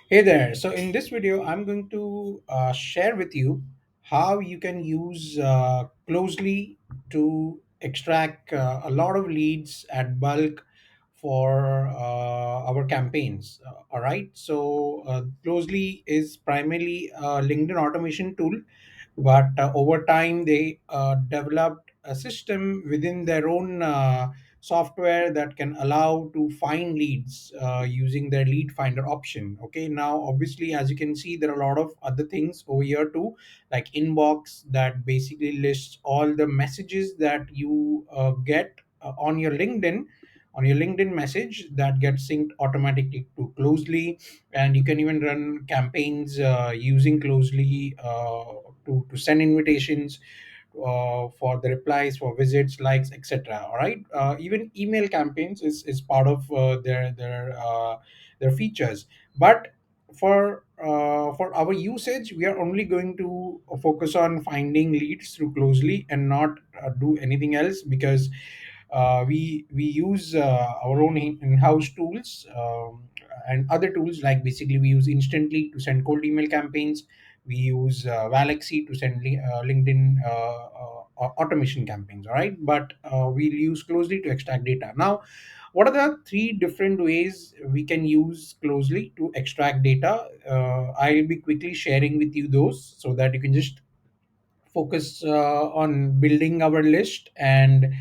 Hey there. So, in this video, I'm going to share with you how you can use Closely to extract a lot of leads at bulk for our campaigns. All right. So, Closely is primarily a LinkedIn automation tool, but over time they developed a system within their own software that can allow to find leads using their lead finder option. Okay, now obviously as you can see there are a lot of other things over here too, like inbox that basically lists all the messages that you get on your LinkedIn message that gets synced automatically to Closely. And you can even run campaigns using Closely to send invitations for the replies, for visits, likes, etc. All right. Even email campaigns is part of their features. But for our usage, we are only going to focus on finding leads through Closely and not do anything else, because we use our own in-house tools, and other tools, like basically we use Instantly to send cold email campaigns. We use Galaxy to send LinkedIn automation campaigns. All right, but we'll use Closely to extract data. Now, what are the three different ways we can use Closely to extract data? I'll be quickly sharing with you those so that you can just focus on building our list and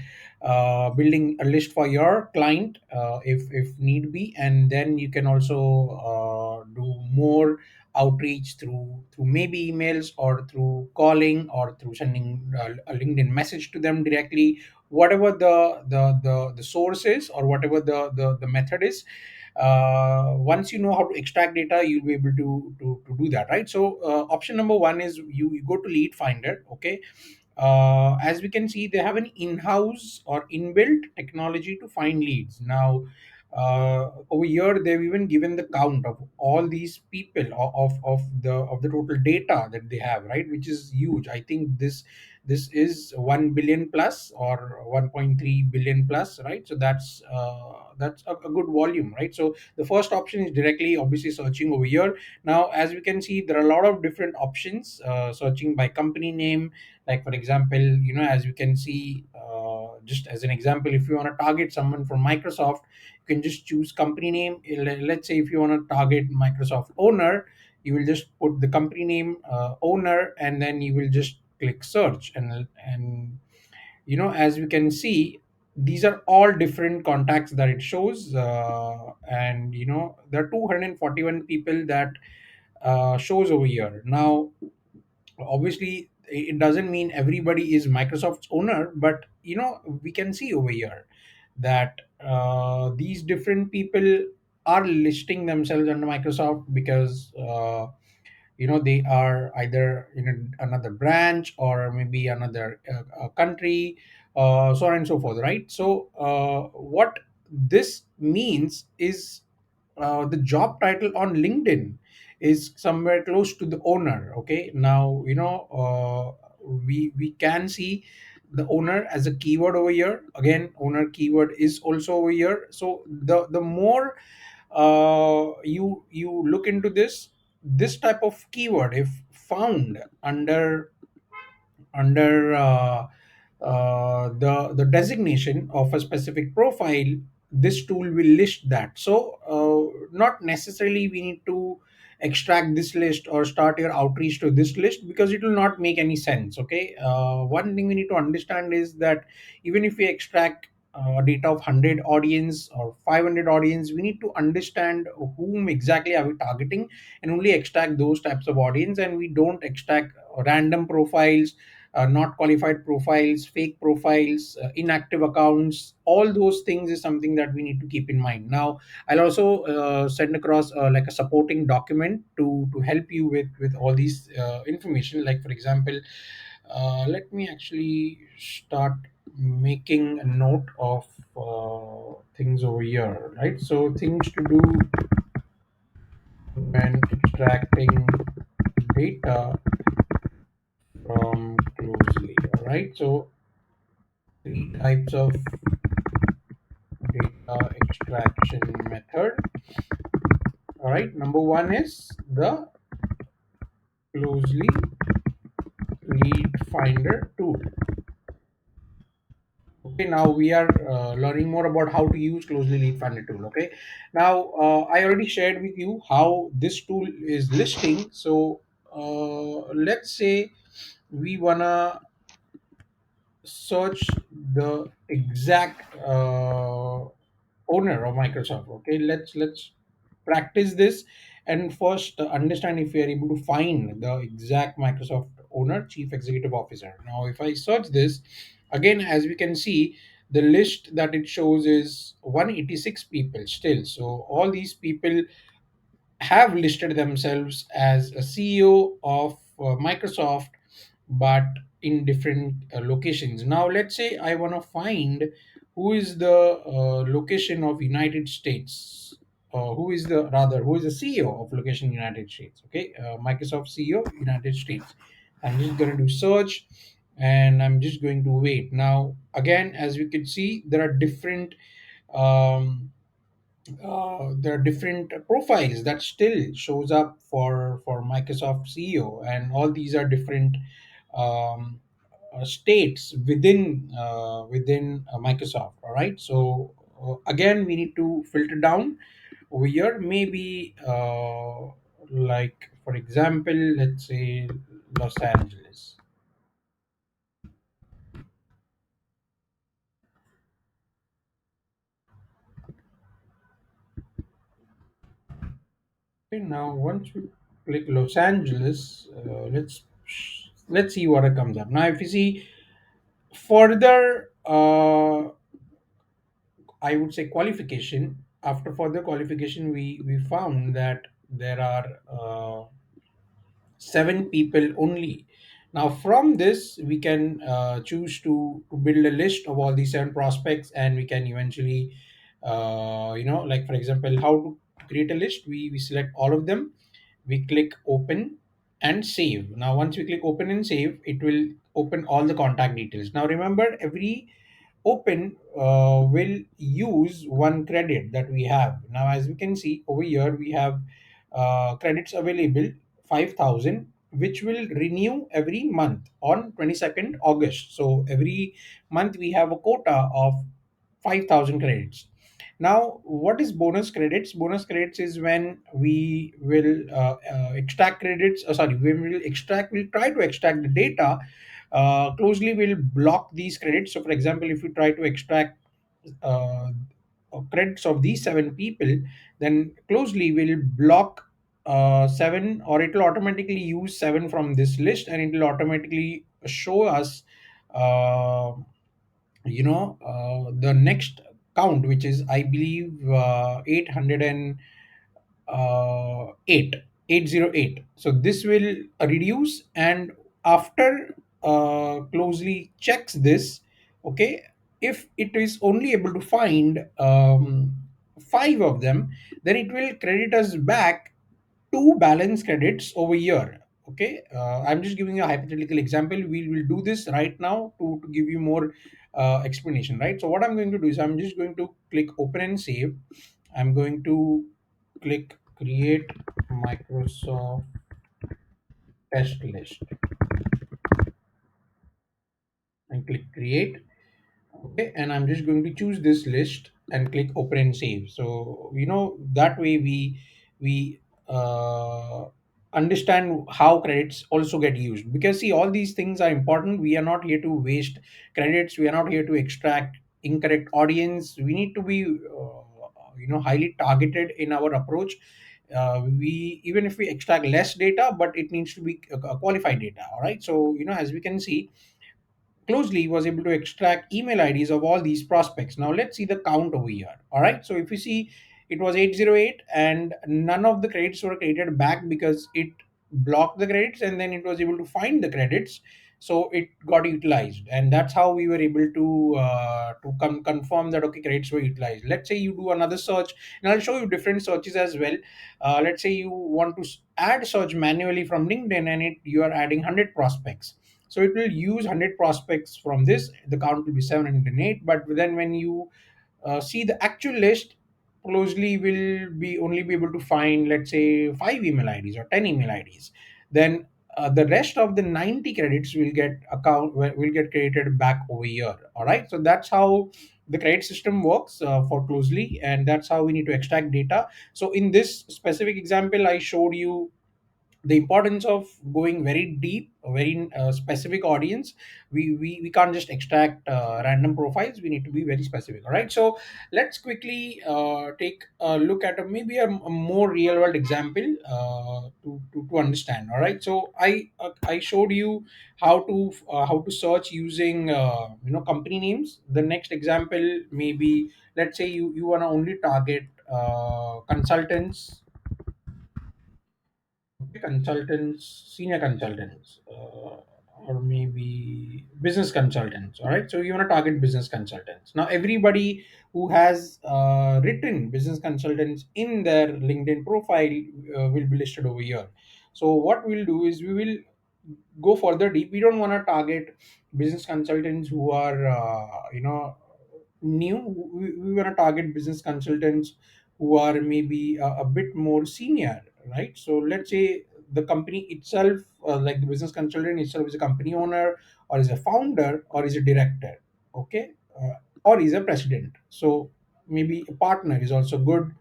building a list for your client, if need be. And then you can also do more outreach through maybe emails or through calling or through sending a LinkedIn message to them directly, whatever the source is, or whatever the method is. Once you know how to extract data, you'll be able to do that, right? So option number one is you go to lead finder. Okay, as we can see, they have an in-house or inbuilt technology to find leads. Now, over here they've even given the count of all these people, of the total data that they have, right, which is huge. I think this is 1 billion plus or 1.3 billion plus, right? So that's a good volume, right? So the first option is directly obviously searching over here. Now, as we can see, there are a lot of different options, searching by company name. Like for example, as you can see, just as an example, if you want to target someone from Microsoft, you can just choose company name. Let's say if you want to target Microsoft owner, you will just put the company name, owner, and then you will just click search. And as we can see, these are all different contacts that it shows, and there are 241 people that shows over here. Now, obviously it doesn't mean everybody is Microsoft's owner, but we can see over here that these different people are listing themselves under Microsoft, because they are either in another branch or maybe another country, so on and so forth, right? So what this means is the job title on LinkedIn is somewhere close to the owner. Okay, now we can see the owner as a keyword over here. Again, owner keyword is also over here. So the more you look into this type of keyword, if found under the designation of a specific profile, this tool will list that. So not necessarily we need to extract this list or start your outreach to this list, because it will not make any sense. Okay, one thing we need to understand is that even if we extract data of 100 audience or 500 audience, we need to understand whom exactly are we targeting, and only extract those types of audience. And we don't extract random profiles, not qualified profiles, fake profiles, inactive accounts. All those things is something that we need to keep in mind. Now, I'll also send across like a supporting document to help you with all these information. Like for example, let me actually start making a note of things over here, right? So things to do when extracting data from Closely. All right. So three types of data extraction method. All right, number one is the closely lead finder tool. Okay, now we are learning more about how to use closely lead finder tool. Okay, now I already shared with you how this tool is listing. So let's say we wanna search the exact owner of Microsoft. Okay, let's practice this and first understand if we are able to find the exact Microsoft owner, chief executive officer. Now if I search this again, as we can see, the list that it shows is 186 people still. So all these people have listed themselves as a CEO of Microsoft, but in different locations. Now, let's say I want to find who is the location of United States. Who is the CEO of location United States? Okay, Microsoft CEO United States. I'm just going to do search, and I'm just going to wait. Now, again, as we can see, there are different um, there are different profiles that still shows up for Microsoft CEO, and all these are different um, states within Microsoft. All right, so again, we need to filter down over here. Maybe like for example, let's say Los Angeles. Okay, now once we click Los Angeles, let's see what it comes up. Now, if you see further I would say qualification, after further qualification we found that there are 7 people only. Now from this we can choose to build a list of all these 7 prospects, and we can eventually like for example, how to create a list. We select all of them, we click open and save. Now once we click open and save, it will open all the contact details. Now remember, every open will use 1 credit that we have. Now as we can see over here, we have credits available 5,000, which will renew every month on 22nd August. So every month we have a quota of 5,000 credits. Now, what is bonus credits? Bonus credits is when we will extract credits. Sorry, we'll try to extract the data. Closely, will block these credits. So, for example, if we try to extract uh, credits of these 7 people, then closely will block 7, or it will automatically use 7 from this list, and it will automatically show us uh, the next count, which is I believe 808. So this will reduce, and after closely checks this, okay, if it is only able to find 5 of them, then it will credit us back 2 balance credits over here. Okay, I'm just giving you a hypothetical example. We will do this right now to give you more explanation, right? So what I'm going to do is I'm just going to click open and save. I'm going to click create Microsoft test list and click create. Okay, and I'm just going to choose this list and click open and save. So that way we understand how credits also get used, because see, all these things are important. We are not here to waste credits, we are not here to extract incorrect audience. We need to be highly targeted in our approach. We Even if we extract less data, but it needs to be qualified data. All right, so as we can see, closely was able to extract email IDs of all these prospects. Now let's see the count over here. All right, so if you see, it was 808, and none of the credits were created back because it blocked the credits, and then it was able to find the credits, so it got utilized. And that's how we were able to confirm that okay, credits were utilized. Let's say you do another search, and I'll show you different searches as well. Let's say you want to add search manually from LinkedIn, and you are adding 100 prospects, so it will use 100 prospects from this. The count will be 708. But then when you see the actual list, closely will be only be able to find, let's say, 5 email IDs or 10 email IDs, then the rest of the 90 credits will get created back over here. All right, so that's how the credit system works for closely, and that's how we need to extract data. So in this specific example I showed you the importance of going very deep, a very specific audience. We can't just extract random profiles, we need to be very specific. All right, so let's quickly take a look at maybe a more real world example to understand. All right, so I showed you how to search using company names. The next example, maybe let's say you want to only target consultants, consultants, senior consultants, or maybe business consultants. All right, so you want to target business consultants. Now, everybody who has written business consultants in their LinkedIn profile will be listed over here. So, what we'll do is we will go further deep. We don't want to target business consultants who are, new. We want to target business consultants who are maybe a bit more senior, right? So let's say the company itself, like the business consultant itself, is a company owner, or is a founder, or is a director, okay, or is a president. So maybe a partner is also good,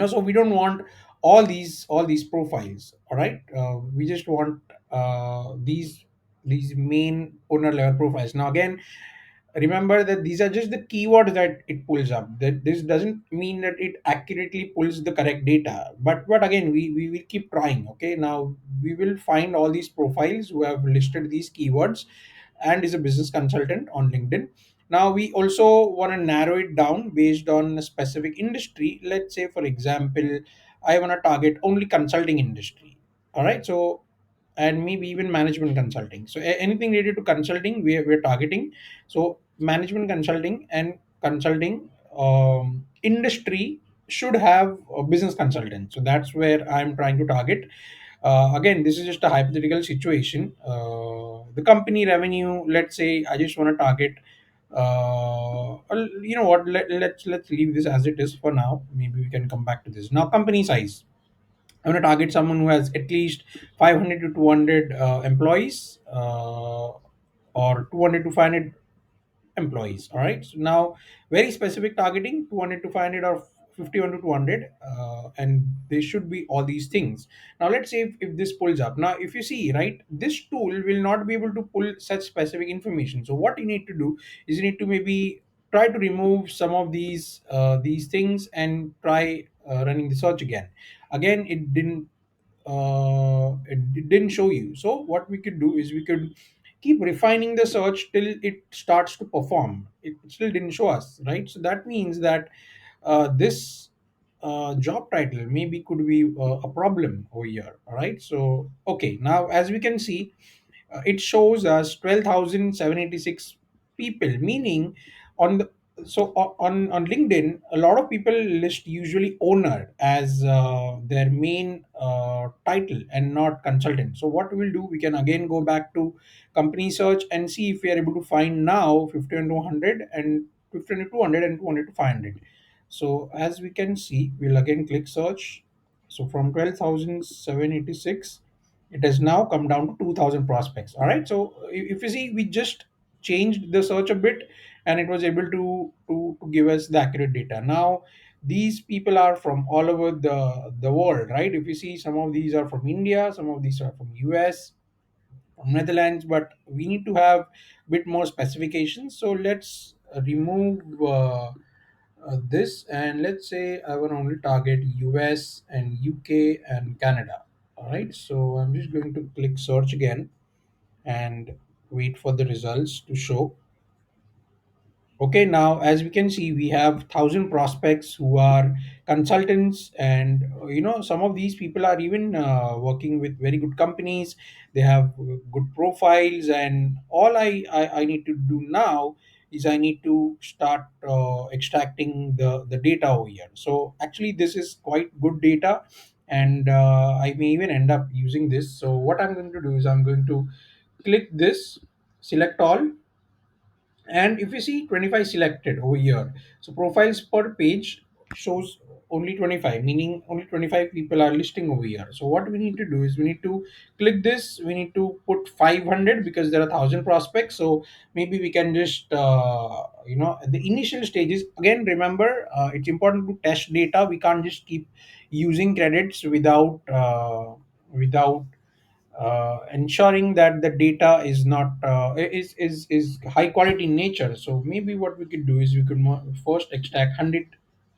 so we don't want all these profiles. All right, we just want these main owner level profiles. Now again, remember that these are just the keywords that it pulls up. That this doesn't mean that it accurately pulls the correct data, but again, we will keep trying. Okay, now we will find all these profiles who have listed these keywords and is a business consultant on LinkedIn. Now we also want to narrow it down based on a specific industry. Let's say, for example, I want to target only consulting industry. All right, so and maybe even management consulting. So anything related to consulting, we're targeting. So management consulting and consulting industry should have a business consultant. So that's where I'm trying to target. Again, this is just a hypothetical situation. The company revenue, let's say, I just want to target. You know what? Let's leave this as it is for now. Maybe we can come back to this. Now, company size. I want to target someone who has at least 500 to 200 employees, or 200 to 500 employees. All right, so now very specific targeting, 200 to 500 or 51 to 200, and they should be all these things. Now let's say if this pulls up. Now if you see, right, this tool will not be able to pull such specific information. So what you need to do is you need to maybe try to remove some of these things and try running the search again. Again, it didn't show you. So what we could do is we could keep refining the search till it starts to perform. It still didn't show us, right? So that means that this job title maybe could be a problem over here. All right, so okay, now as we can see, it shows us 12,786 people, meaning on the on LinkedIn, a lot of people list usually owner as their main title and not consultant. So what we'll do, we can again go back to company search and see if we are able to find now 50 and 200 and 50 and 200 and 200 to 500. So as we can see, we'll again click search. So from 12,786, it has now come down to 2000 prospects. All right, so if you see, we just changed the search a bit, and it was able to give us the accurate data. Now these people are from all over the world, right? If you see, some of these are from India, some of these are from US, from Netherlands, but we need to have a bit more specifications. So let's remove this, and let's say I want to only target US and UK and Canada. All right, so I'm just going to click search again and wait for the results to show. Okay, now as we can see, we have 1,000 prospects who are consultants, and some of these people are even working with very good companies. They have good profiles, and all I need to do now is I need to start extracting the data over here. So actually, this is quite good data, and I may even end up using this. So what I'm going to do is I'm going to click this, select all, and if you see 25 selected over here, so profiles per page, shows only 25, meaning only 25 people are listing over here. So what we need to do is we need to click this, we need to put 500 because there are 1,000 prospects. So maybe we can just at the initial stages, again remember, it's important to test data. We can't just keep using credits without ensuring that the data is not is high quality in nature. So maybe what we could do is we could first extract 100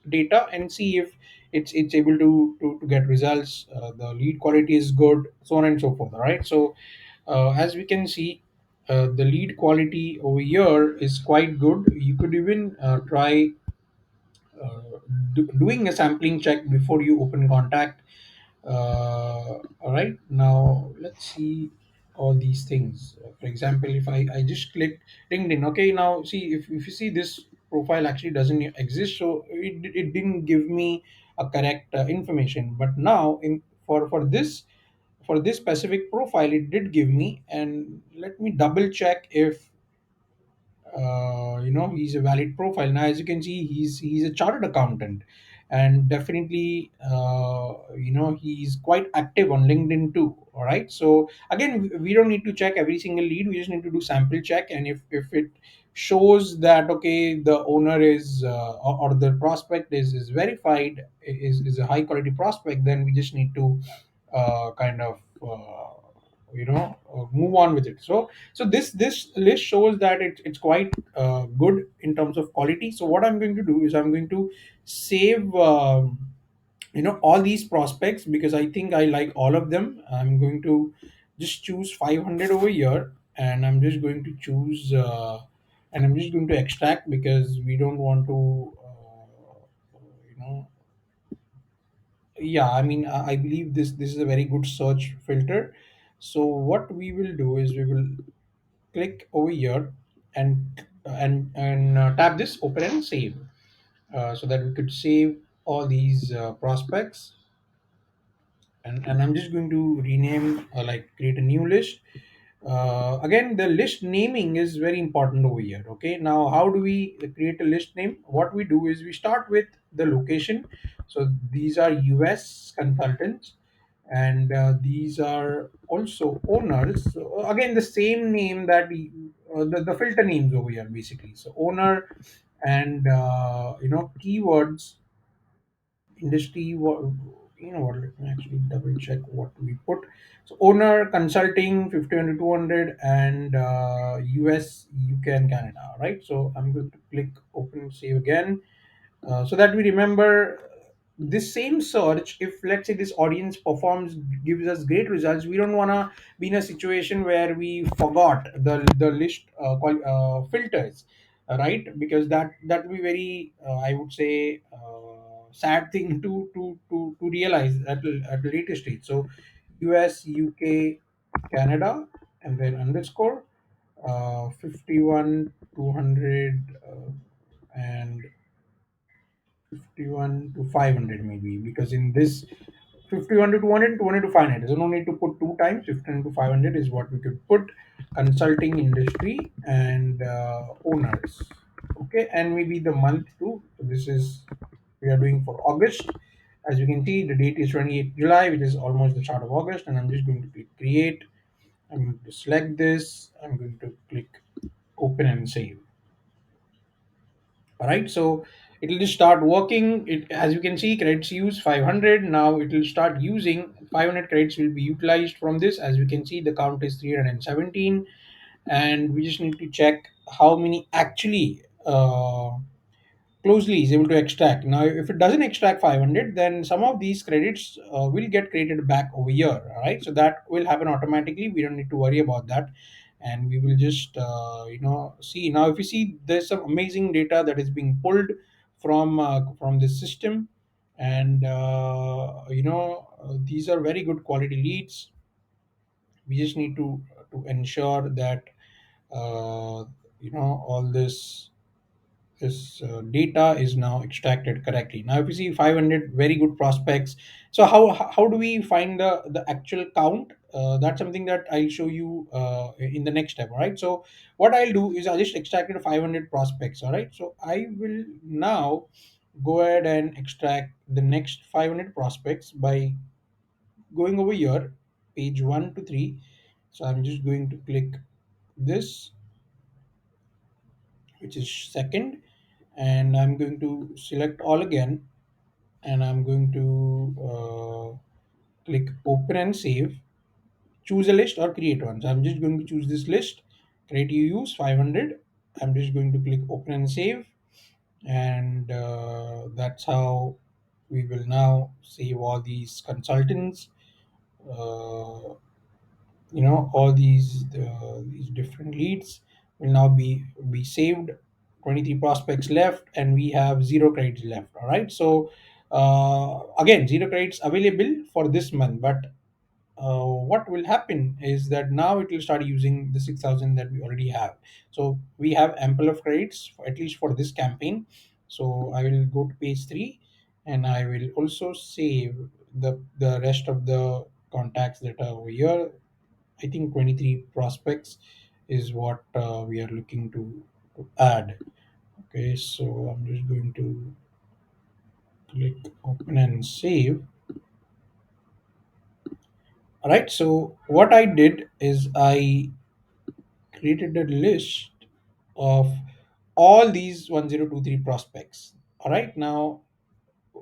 data and see if it's able to get results, the lead quality is good, so on and so forth. All right. So as we can see, the lead quality over here is quite good. You could even try doing a sampling check before you open contact. All right, now let's see all these things. For example, if I just click LinkedIn, okay, now see if you see this profile actually doesn't exist, so it didn't give me a correct information. But now in for this specific profile, it did give me. And let me double check if he's a valid profile. Now as you can see, he's a chartered accountant, and definitely he's quite active on LinkedIn too. All right, so again, we don't need to check every single lead, we just need to do sample check. And if it shows that okay, the owner is or the prospect is verified, is a high quality prospect, then we just need to kind of move on with it. So this list shows that it's quite good in terms of quality. So what I'm going to do is I'm going to save all these prospects because I think I like all of them. I'm going to just choose 500 over here, and I'm just going to choose and I'm just going to extract because we don't want to you know yeah, I mean, I believe this is a very good search filter. So what we will do is we will click over here and tap this open and save, so that we could save all these prospects. And I'm just going to rename, like create a new list. Again, the list naming is very important over here. Okay, now how do we create a list name? What we do is we start with the location. So these are US consultants, and these are also owners. So again, the same name that the filter names over here basically. So owner and keywords, industry, what what, let me actually double check what we put. So owner consulting 50 200, and US, UK and Canada. Right, so I'm going to click open save again, so that we remember this same search. If let's say this audience performs, gives us great results, we don't want to be in a situation where we forgot the list filters, right? Because that will be very I would say sad thing to realize at a later stage. So US, UK, Canada, and then underscore 51 200 and 51 to 500 maybe, because in this 51 to 200, 200 to 500, so no need to put two times. 15 to 500 is what we could put. Consulting industry and owners. Okay, and maybe the month too. So this is, we are doing for August. As you can see, the date is 28th July, which is almost the start of August. And I'm just going to click create. I'm going to select this, I'm going to click open and save. All right, so it will just start working. It, as you can see, credits use 500. Now it will start using 500 credits will be utilized from this. As we can see, the count is 317, and we just need to check how many actually closely is able to extract. Now, if it doesn't extract 500, then some of these credits will get created back over here. All right, so that will happen automatically. We don't need to worry about that, and we will just see. Now, if you see, there's some amazing data that is being pulled from this system, and these are very good quality leads. We just need to ensure that all this data is now extracted correctly. Now, if you see 500 very good prospects, so how do we find the actual count? That's something that I'll show you in the next step. All right. So what I'll do is I just extracted 500 prospects. All right. So I will now go ahead and extract the next 500 prospects by going over here, page 1 to 3. So I'm just going to click this, which is second, and I'm going to select all again, and I'm going to click open and save. Choose a list or create one. So I'm just going to choose this list, create use 500. I'm just going to click open and save, and that's how we will now save all these consultants. Uh, all these different leads will now be saved. 23 prospects left, and we have zero credits left. All right, so again, zero credits available for this month, but what will happen is that now it will start using the 6,000 that we already have. So we have ample of credits at least for this campaign. So I will go to page 3, and I will also save the rest of the contacts that are over here. I think 23 prospects is what we are looking to add. Okay, so I'm just going to click open and save. All right, so what I did is I created a list of all these 1023 prospects. All right, now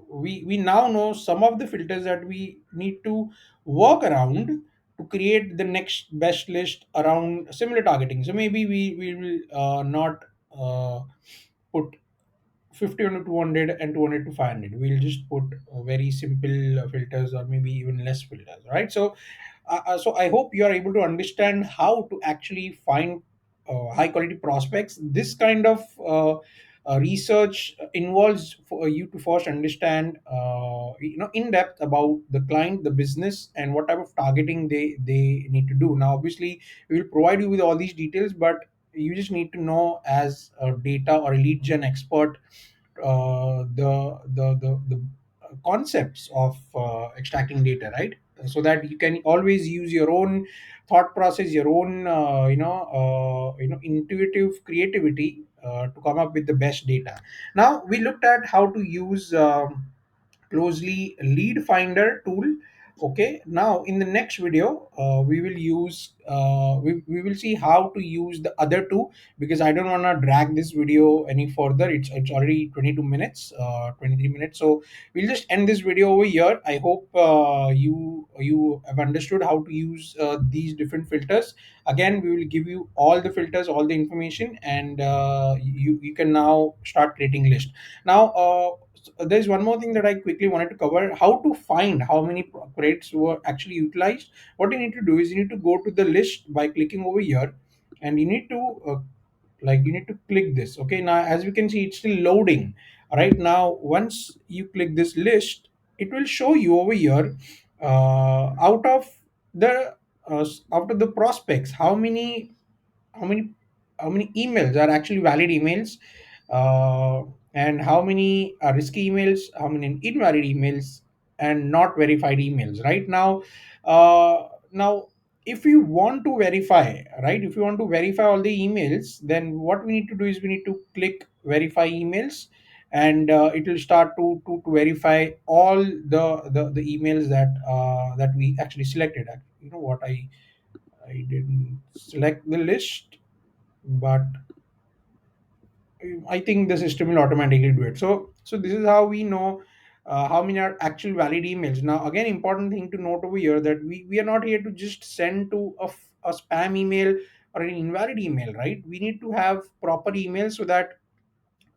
we now know some of the filters that we need to work around to create the next best list around similar targeting. So maybe we will not put 50 on to 200 and 200 to 500. We'll just put very simple filters, or maybe even less filters, right? So I hope you are able to understand how to actually find high quality prospects. This kind of research involves for you to first understand in depth about the client, the business, and what type of targeting they need to do. Now obviously we will provide you with all these details, but you just need to know, as a data or a lead gen expert, the concepts of extracting data, right? So that you can always use your own thought process, your own intuitive creativity to come up with the best data. Now we looked at how to use closely lead finder tool. Okay, now in the next video we will use we will see how to use the other two, because I don't want to drag this video any further. It's already 22 minutes, 23 minutes. So we'll just end this video over here. I hope you have understood how to use these different filters. Again, we will give you all the filters, all the information, and you can now start creating list. Now there's one more thing that I quickly wanted to cover: how to find how many credits were actually utilized. What you need to do is you need to go to the list by clicking over here, and you need to click this. Okay, now as we can see, it's still loading. All right, now once you click this list, it will show you over here out of the out of the prospects, how many how many emails are actually valid emails, uh, and how many are risky emails, how many invalid emails, and not verified emails. Right now, now if you want to verify, right, if you want to verify all the emails, then what we need to do is we need to click verify emails, and it will start to verify all the emails that we actually selected. You know what, I didn't select the list, but I think the system will automatically do it. So this is how we know how many are actual valid emails. Now again, important thing to note over here, that we are not here to just send to a spam email or an invalid email, right? We need to have proper email, so that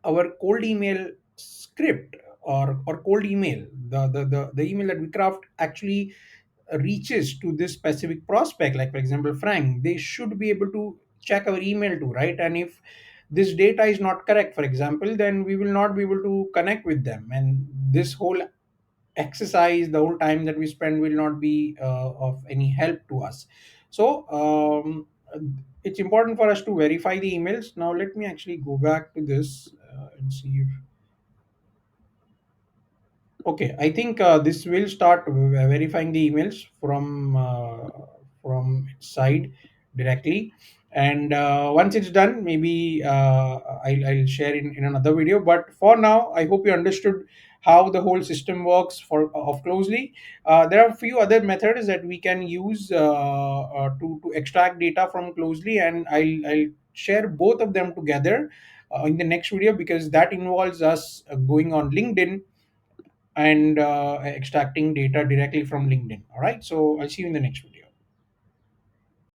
our cold email script, or cold email, the email that we craft actually reaches to this specific prospect. Like for example, Frank, they should be able to check our email too, right? And if this data is not correct, for example, then we will not be able to connect with them, and this whole exercise, the whole time that we spend, will not be of any help to us. So it's important for us to verify the emails. Now let me actually go back to this and see if, okay, I think this will start verifying the emails from its side directly. And once it's done, maybe I'll share in another video. But for now, I hope you understood how the whole system works for of closely. There are a few other methods that we can use to extract data from closely, and I'll share both of them together in the next video, because that involves us going on LinkedIn and extracting data directly from LinkedIn. All right, so I'll see you in the next video.